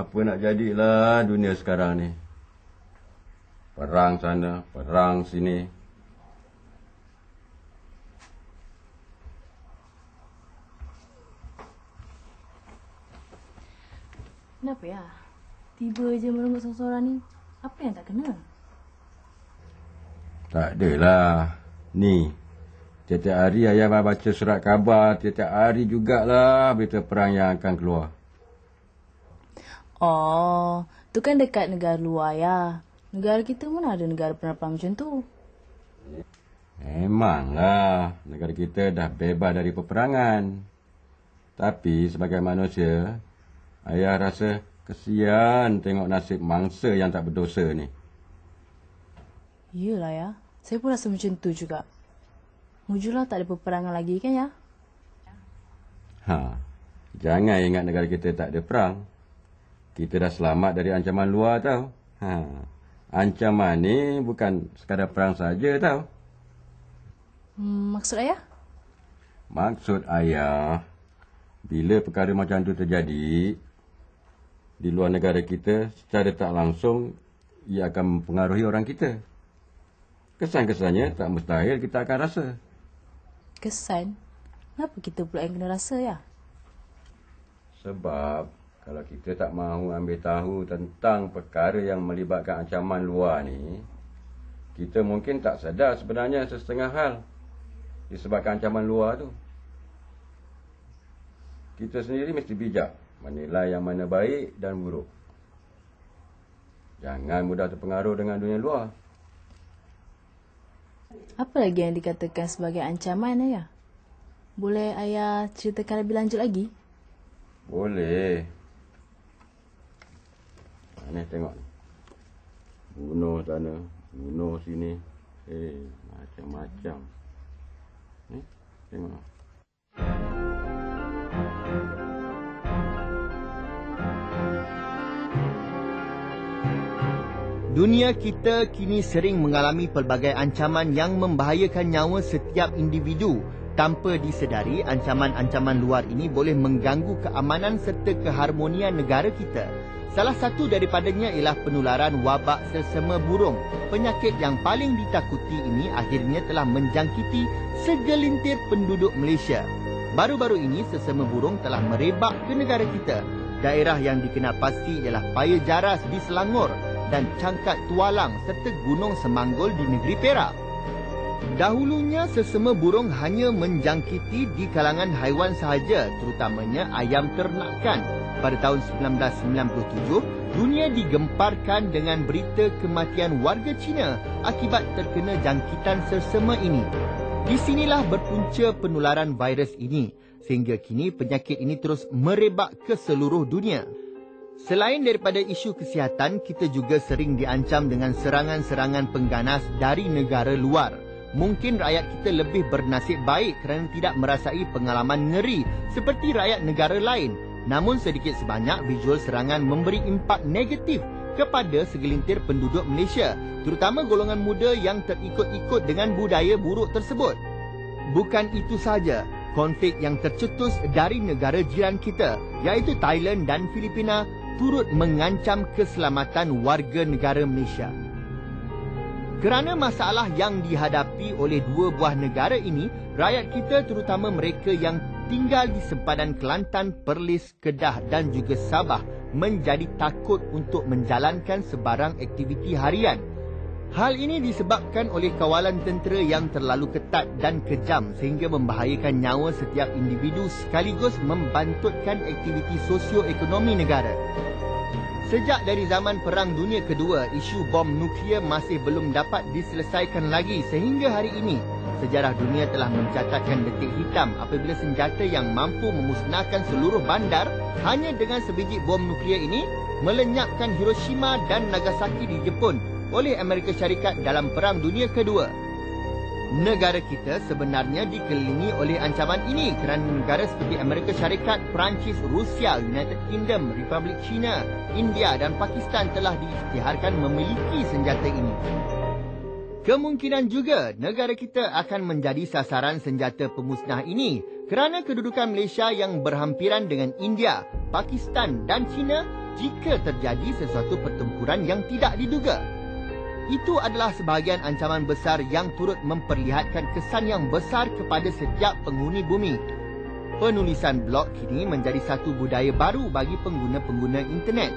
Apa nak jadilah dunia sekarang ni? Perang sana, perang sini. Kenapa ya? Tiba je merenggut seorang ni. Apa yang tak kena? Tak adalah. Ni, tiap-tiap hari ayah baca surat khabar. Tiap-tiap hari jugalah berita perang yang akan keluar. Oh, tu kan dekat negara luar ya. Negara kita mana ada negara perang macam tu? Memanglah, negara kita dah bebas dari peperangan. Tapi sebagai manusia, ayah rasa kesian tengok nasib mangsa yang tak berdosa ni. Yelah ya, saya pun rasa macam tu juga. Mujurlah tak ada peperangan lagi kan ya? Jangan ingat negara kita tak ada perang. Kita dah selamat dari ancaman luar tau. Ancaman ni bukan sekadar perang saja tau. Maksud ayah? Maksud ayah, bila perkara macam tu terjadi di luar negara kita, secara tak langsung ia akan mempengaruhi orang kita. Kesan-kesannya tak mustahil kita akan rasa. Kesan? Kenapa kita pula yang kena rasa ya? Sebab kalau kita tak mahu ambil tahu tentang perkara yang melibatkan ancaman luar ni, kita mungkin tak sedar sebenarnya sesetengah hal disebabkan ancaman luar tu. Kita sendiri mesti bijak menilai yang mana baik dan buruk. Jangan mudah terpengaruh dengan dunia luar. Apa lagi yang dikatakan sebagai ancaman ayah? Boleh ayah ceritakan lebih lanjut lagi? Boleh. Ni tengok ni. Bunuh sana, bunuh sini. Macam-macam. Ni, tengok. Dunia kita kini sering mengalami pelbagai ancaman yang membahayakan nyawa setiap individu. Tanpa disedari, ancaman-ancaman luar ini boleh mengganggu keamanan serta keharmonian negara kita. Salah satu daripadanya ialah penularan wabak selsema burung. Penyakit yang paling ditakuti ini akhirnya telah menjangkiti segelintir penduduk Malaysia. Baru-baru ini, selsema burung telah merebak ke negara kita. Daerah yang dikenal pasti ialah Paya Jaras di Selangor dan Cangkat Tualang serta Gunung Semanggol di negeri Perak. Dahulunya, selsema burung hanya menjangkiti di kalangan haiwan sahaja, terutamanya ayam ternakan. Pada tahun 1997, dunia digemparkan dengan berita kematian warga Cina akibat terkena jangkitan selsema ini. Di sinilah berpunca penularan virus ini, sehingga kini penyakit ini terus merebak ke seluruh dunia. Selain daripada isu kesihatan, kita juga sering diancam dengan serangan-serangan pengganas dari negara luar. Mungkin rakyat kita lebih bernasib baik kerana tidak merasai pengalaman ngeri seperti rakyat negara lain. Namun sedikit sebanyak visual serangan memberi impak negatif kepada segelintir penduduk Malaysia, terutama golongan muda yang terikut-ikut dengan budaya buruk tersebut. Bukan itu saja, konflik yang tercetus dari negara jiran kita, iaitu Thailand dan Filipina, turut mengancam keselamatan warga negara Malaysia. Kerana masalah yang dihadapi oleh dua buah negara ini, rakyat kita terutama mereka yang tinggal di sempadan Kelantan, Perlis, Kedah dan juga Sabah menjadi takut untuk menjalankan sebarang aktiviti harian. Hal ini disebabkan oleh kawalan tentera yang terlalu ketat dan kejam sehingga membahayakan nyawa setiap individu sekaligus membantutkan aktiviti sosioekonomi negara. Sejak dari zaman Perang Dunia Kedua, isu bom nuklear masih belum dapat diselesaikan lagi sehingga hari ini. Sejarah dunia telah mencatatkan detik hitam apabila senjata yang mampu memusnahkan seluruh bandar hanya dengan sebiji bom nuklear ini melenyapkan Hiroshima dan Nagasaki di Jepun oleh Amerika Syarikat dalam Perang Dunia Kedua. Negara kita sebenarnya dikelilingi oleh ancaman ini kerana negara seperti Amerika Syarikat, Perancis, Rusia, United Kingdom, Republik China, India dan Pakistan telah diisytiharkan memiliki senjata ini. Kemungkinan juga negara kita akan menjadi sasaran senjata pemusnah ini kerana kedudukan Malaysia yang berhampiran dengan India, Pakistan dan China jika terjadi sesuatu pertempuran yang tidak diduga. Itu adalah sebahagian ancaman besar yang turut memperlihatkan kesan yang besar kepada setiap penghuni bumi. Penulisan blog kini menjadi satu budaya baru bagi pengguna-pengguna internet.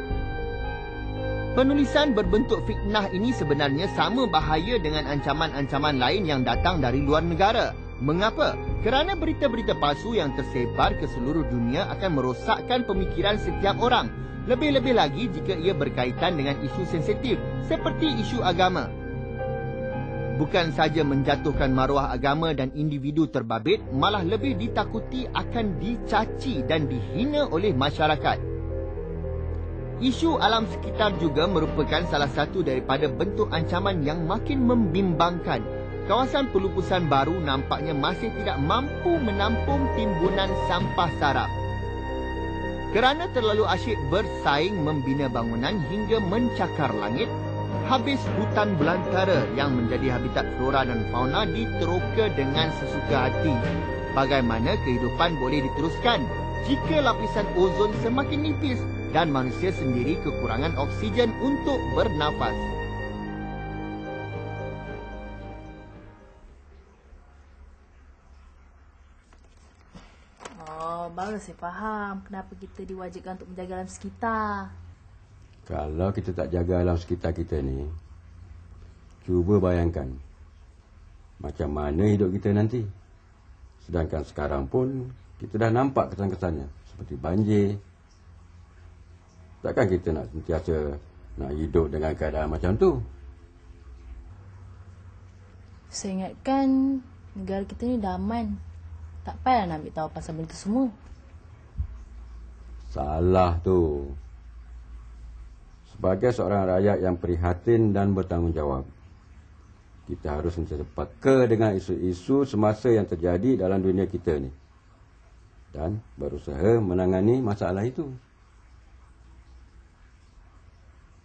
Penulisan berbentuk fitnah ini sebenarnya sama bahaya dengan ancaman-ancaman lain yang datang dari luar negara. Mengapa? Kerana berita-berita palsu yang tersebar ke seluruh dunia akan merosakkan pemikiran setiap orang. Lebih-lebih lagi jika ia berkaitan dengan isu sensitif seperti isu agama. Bukan saja menjatuhkan maruah agama dan individu terbabit, malah lebih ditakuti akan dicaci dan dihina oleh masyarakat. Isu alam sekitar juga merupakan salah satu daripada bentuk ancaman yang makin membimbangkan. Kawasan pelupusan baru nampaknya masih tidak mampu menampung timbunan sampah sarap. Kerana terlalu asyik bersaing membina bangunan hingga mencakar langit, habis hutan belantara yang menjadi habitat flora dan fauna diteroka dengan sesuka hati. Bagaimana kehidupan boleh diteruskan jika lapisan ozon semakin nipis dan manusia sendiri kekurangan oksigen untuk bernafas? Baru saya faham kenapa kita diwajibkan untuk menjaga alam sekitar. Kalau kita tak jaga alam sekitar kita ni, cuba bayangkan macam mana hidup kita nanti. Sedangkan sekarang pun kita dah nampak kesan-kesannya seperti banjir. Takkan kita nak sentiasa nak hidup dengan keadaan macam tu? Saya ingatkan negara kita ni dah aman. Tak payah nak ambil tahu pasal benda tu semua. Salah tu. Sebagai seorang rakyat yang prihatin dan bertanggungjawab, kita harus sentiasa peka dengan isu-isu semasa yang terjadi dalam dunia kita ni dan berusaha menangani masalah itu.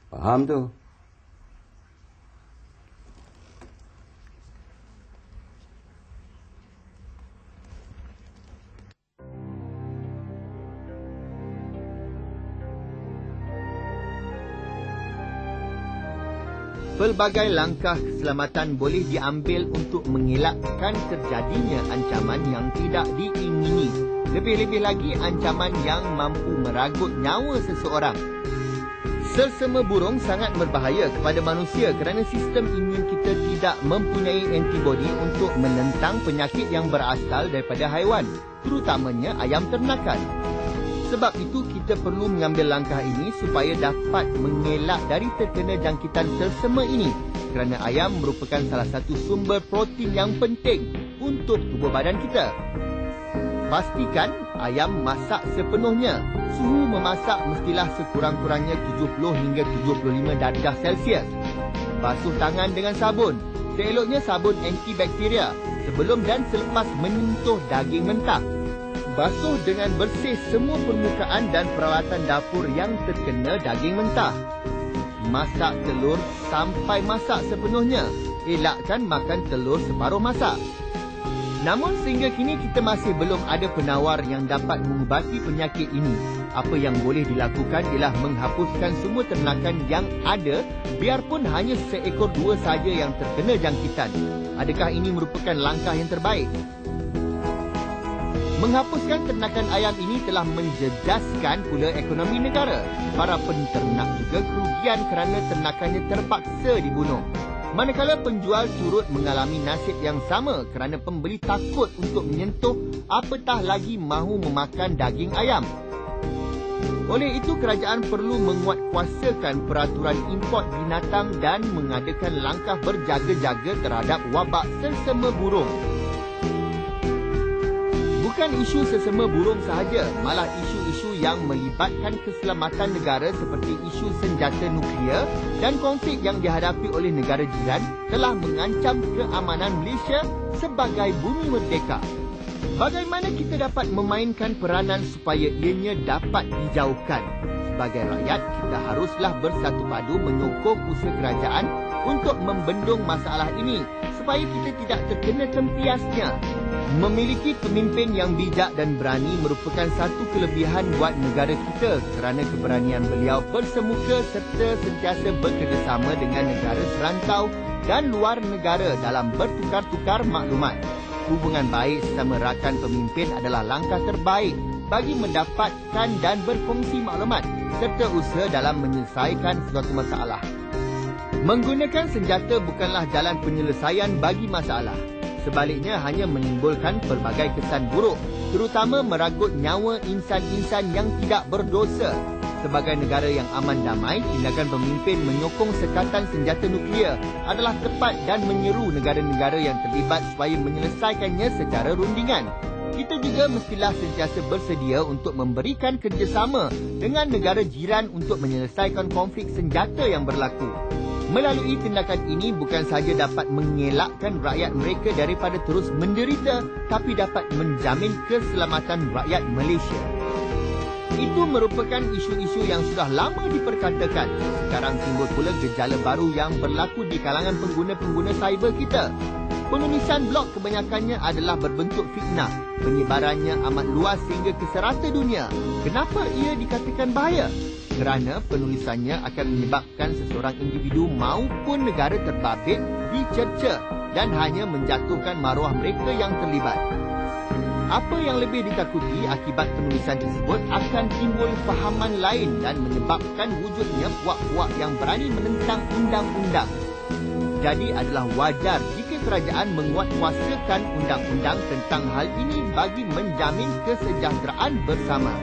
Faham tu? Pelbagai langkah keselamatan boleh diambil untuk mengelakkan terjadinya ancaman yang tidak diingini. Lebih-lebih lagi ancaman yang mampu meragut nyawa seseorang. Selsema burung sangat berbahaya kepada manusia kerana sistem imun kita tidak mempunyai antibodi untuk menentang penyakit yang berasal daripada haiwan, terutamanya ayam ternakan. Sebab itu kita perlu mengambil langkah ini supaya dapat mengelak dari terkena jangkitan selsema ini kerana ayam merupakan salah satu sumber protein yang penting untuk tubuh badan kita. Pastikan ayam masak sepenuhnya. Suhu memasak mestilah sekurang-kurangnya 70 hingga 75 darjah Celsius. Basuh tangan dengan sabun. Seeloknya sabun antibakteria sebelum dan selepas menyentuh daging mentah. Basuh dengan bersih semua permukaan dan peralatan dapur yang terkena daging mentah. Masak telur sampai masak sepenuhnya. Elakkan makan telur separuh masak. Namun sehingga kini kita masih belum ada penawar yang dapat mengubati penyakit ini. Apa yang boleh dilakukan ialah menghapuskan semua ternakan yang ada, biarpun hanya seekor dua saja yang terkena jangkitan. Adakah ini merupakan langkah yang terbaik? Menghapuskan ternakan ayam ini telah menjejaskan pula ekonomi negara. Para penternak juga kerugian kerana ternakannya terpaksa dibunuh. Manakala penjual turut mengalami nasib yang sama kerana pembeli takut untuk menyentuh apatah lagi mahu memakan daging ayam. Oleh itu, kerajaan perlu menguatkuasakan peraturan import binatang dan mengadakan langkah berjaga-jaga terhadap wabak selsema burung. Bukan isu sesama burung sahaja, malah isu-isu yang melibatkan keselamatan negara seperti isu senjata nuklear dan konflik yang dihadapi oleh negara jiran telah mengancam keamanan Malaysia sebagai bumi merdeka. Bagaimana kita dapat memainkan peranan supaya ianya dapat dijauhkan? Sebagai rakyat, kita haruslah bersatu padu menyokong usaha kerajaan untuk membendung masalah ini supaya kita tidak terkena tempiasnya. Memiliki pemimpin yang bijak dan berani merupakan satu kelebihan buat negara kita kerana keberanian beliau bersemuka serta sentiasa bekerjasama dengan negara serantau dan luar negara dalam bertukar-tukar maklumat. Hubungan baik sesama rakan pemimpin adalah langkah terbaik bagi mendapatkan dan berkongsi maklumat serta usaha dalam menyelesaikan suatu masalah. Menggunakan senjata bukanlah jalan penyelesaian bagi masalah. Sebaliknya hanya menimbulkan pelbagai kesan buruk, terutama meragut nyawa insan-insan yang tidak berdosa. Sebagai negara yang aman damai, tindakan pemimpin menyokong sekatan senjata nuklear adalah tepat dan menyeru negara-negara yang terlibat supaya menyelesaikannya secara rundingan. Kita juga mestilah sentiasa bersedia untuk memberikan kerjasama dengan negara jiran untuk menyelesaikan konflik senjata yang berlaku. Melalui tindakan ini bukan sahaja dapat mengelakkan rakyat mereka daripada terus menderita, tapi dapat menjamin keselamatan rakyat Malaysia. Itu merupakan isu-isu yang sudah lama diperkatakan. Sekarang timbul pula gejala baru yang berlaku di kalangan pengguna-pengguna cyber kita. Penulisan blog kebanyakannya adalah berbentuk fitnah. Penyebarannya amat luas sehingga ke serata dunia. Kenapa ia dikatakan bahaya? Kerana penulisannya akan menyebabkan seseorang individu maupun negara terbabit, dicerca dan hanya menjatuhkan maruah mereka yang terlibat. Apa yang lebih ditakuti akibat penulisan tersebut akan timbul fahaman lain dan menyebabkan wujudnya puak-puak yang berani menentang undang-undang. Jadi adalah wajar jika kerajaan menguatkuasakan undang-undang tentang hal ini bagi menjamin kesejahteraan bersama.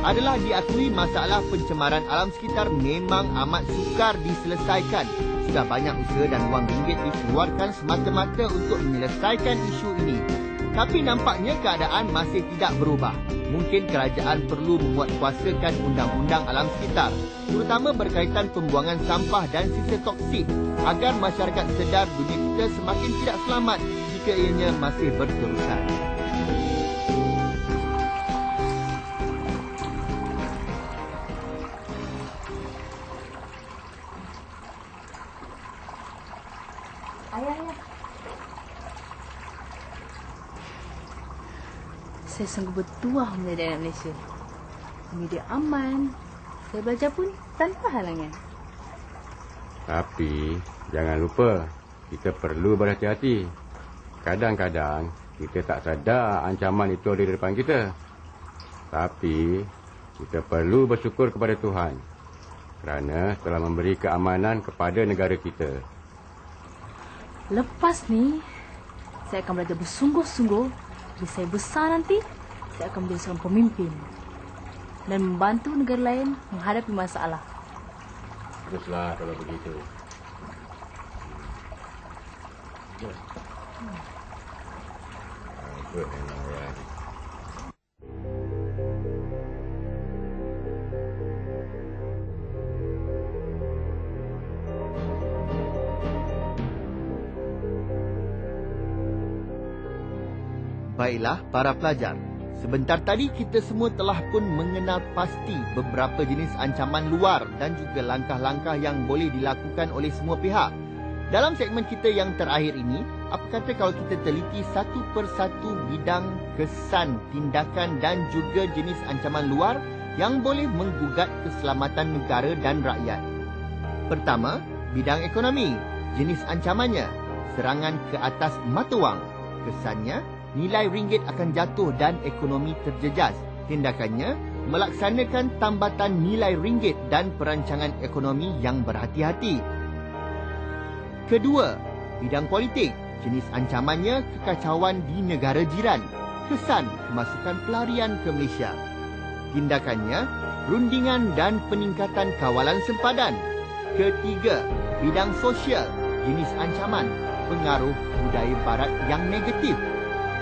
Adalah diakui masalah pencemaran alam sekitar memang amat sukar diselesaikan. Sudah banyak usaha dan wang ringgit dikeluarkan semata-mata untuk menyelesaikan isu ini. Tapi nampaknya keadaan masih tidak berubah. Mungkin kerajaan perlu menguatkuasakan undang-undang alam sekitar, terutama berkaitan pembuangan sampah dan sisa toksik, agar masyarakat sedar dunia kita semakin tidak selamat jika ianya masih berterusan. Ayah. Saya sungguh bertuah menjadi anak Malaysia. Media aman. Saya belajar pun tanpa halangan. Tapi jangan lupa, kita perlu berhati-hati. Kadang-kadang kita tak sadar ancaman itu ada di depan kita. Tapi kita perlu bersyukur kepada Tuhan kerana telah memberi keamanan kepada negara kita. Lepas ni, saya akan belajar bersungguh-sungguh. Bila saya besar nanti, saya akan menjadi seorang pemimpin dan membantu negara lain menghadapi masalah. Teruslah kalau begitu. Good and alright. Baiklah para pelajar, sebentar tadi kita semua telah pun mengenal pasti beberapa jenis ancaman luar dan juga langkah-langkah yang boleh dilakukan oleh semua pihak. Dalam segmen kita yang terakhir ini, apa kata kalau kita teliti satu persatu bidang kesan, tindakan dan juga jenis ancaman luar yang boleh menggugat keselamatan negara dan rakyat. Pertama, bidang ekonomi. Jenis ancamannya, serangan ke atas mata wang. Kesannya, nilai ringgit akan jatuh dan ekonomi terjejas. Tindakannya, melaksanakan tambatan nilai ringgit dan perancangan ekonomi yang berhati-hati. Kedua, bidang politik. Jenis ancamannya kekacauan di negara jiran. Kesan kemasukan pelarian ke Malaysia. Tindakannya, rundingan dan peningkatan kawalan sempadan. Ketiga, bidang sosial. Jenis ancaman, pengaruh budaya barat yang negatif.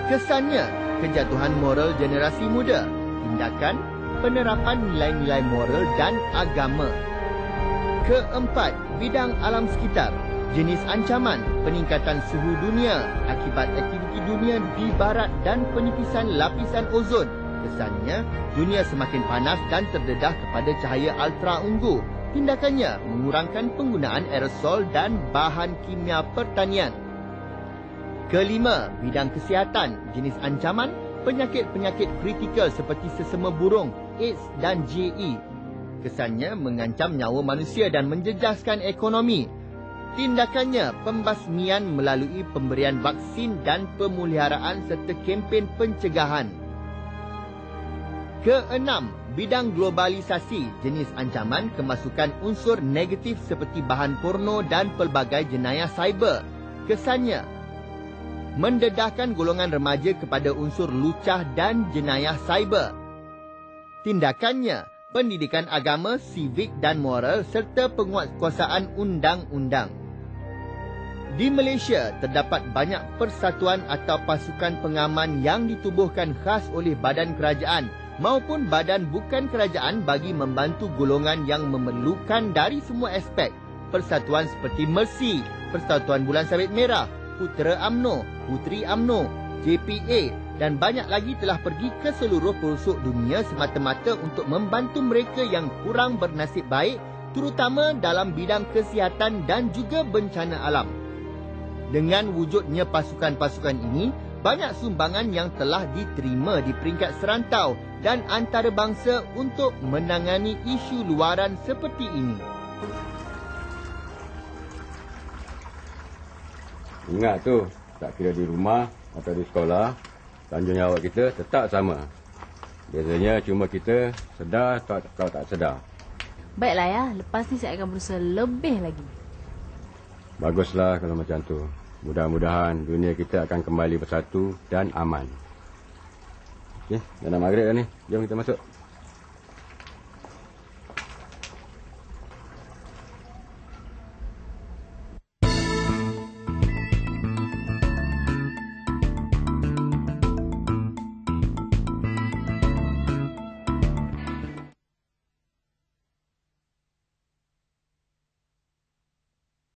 Kesannya, kejatuhan moral generasi muda. Tindakan, penerapan nilai-nilai moral dan agama. Keempat, bidang alam sekitar. Jenis ancaman, peningkatan suhu dunia akibat aktiviti dunia di barat dan penipisan lapisan ozon. Kesannya, dunia semakin panas dan terdedah kepada cahaya ultra ungu. Tindakannya, mengurangkan penggunaan aerosol dan bahan kimia pertanian. Kelima, bidang kesihatan, jenis ancaman, penyakit-penyakit kritikal seperti sesama burung, AIDS dan JE. Kesannya mengancam nyawa manusia dan menjejaskan ekonomi. Tindakannya, pembasmian melalui pemberian vaksin dan pemeliharaan serta kempen pencegahan. Keenam, bidang globalisasi, jenis ancaman kemasukan unsur negatif seperti bahan porno dan pelbagai jenayah cyber. Kesannya, mendedahkan golongan remaja kepada unsur lucah dan jenayah cyber. Tindakannya, pendidikan agama, sivik dan moral serta penguatkuasaan undang-undang. Di Malaysia, terdapat banyak persatuan atau pasukan pengaman yang ditubuhkan khas oleh badan kerajaan maupun badan bukan kerajaan bagi membantu golongan yang memerlukan dari semua aspek. Persatuan seperti Mercy, Persatuan Bulan Sabit Merah, Putera UMNO, Puteri UMNO, JPA dan banyak lagi telah pergi ke seluruh pelosok dunia semata-mata untuk membantu mereka yang kurang bernasib baik, terutama dalam bidang kesihatan dan juga bencana alam. Dengan wujudnya pasukan-pasukan ini, banyak sumbangan yang telah diterima di peringkat serantau dan antarabangsa untuk menangani isu luaran seperti ini. Ingat tu, tak kira di rumah atau di sekolah, tanggungjawab kita tetap sama. Biasanya cuma kita sedar atau tak sedar. Baiklah ya, lepas ni saya akan berusaha lebih lagi. Baguslah kalau macam tu. Mudah-mudahan dunia kita akan kembali bersatu dan aman. Okey, dah nak maghrib dah ni. Jom kita masuk.